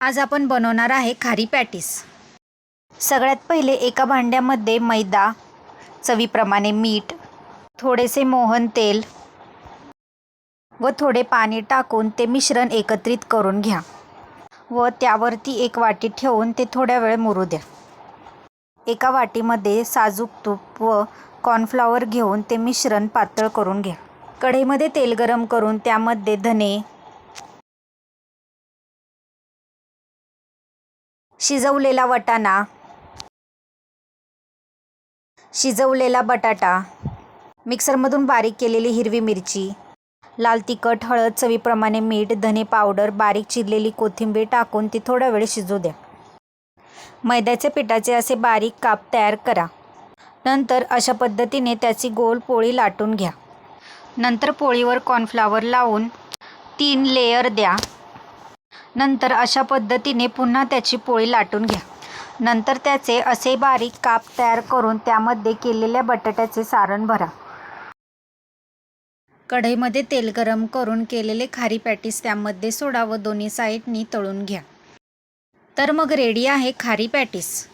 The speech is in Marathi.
आज आपण बनवणार आहे खारी पॅटीस। सगळ्यात पहिले एका भांड्यामध्ये मैदा, चवीप्रमाणे मीठ, थोडेसे मोहन तेल व थोडे पाणी टाकून ते मिश्रण एकत्रित करून घ्या व त्यावरती एक वाटी ठेवून ते थोड्या वेळ मुरू द्या। एका वाटीमध्ये साजूक तूप व कॉर्नफ्लॉवर घेऊन ते मिश्रण पातळ करून घ्या। कढईमध्ये तेल गरम करून त्यामध्ये धने, शिजवलेला वाटाणा, शिजवलेला बटाटा, मिक्सरमधून बारीक केलेली हिरवी मिरची, लाल तिखट, हळद, चवीप्रमाणे मीठ, धने पावडर, बारीक चिरलेली कोथिंबीर टाकून ती थोडा वेळ शिजू द्या। मैद्याच्या पिठाचे असे बारीक काप तयार करा। नंतर अशा पद्धतीने त्याची गोल पोळी लाटून घ्या। नंतर पोळीवर कॉर्नफ्लॉवर लावून 3 लेयर द्या। नंतर अशा पद्धतीने पुन्हा त्याची पोळी लाटून घ्या। नंतर त्याचे असे बारीक काप तयार करून त्यामध्ये केलेल्या बटाट्याचे सारण भरा। कढईमध्ये तेल गरम करून केलेले खारी पॅटीस त्यामध्ये सोडा व दोन्ही साईडनी तळून घ्या। तर मग रेडी आहे खारी पॅटीस।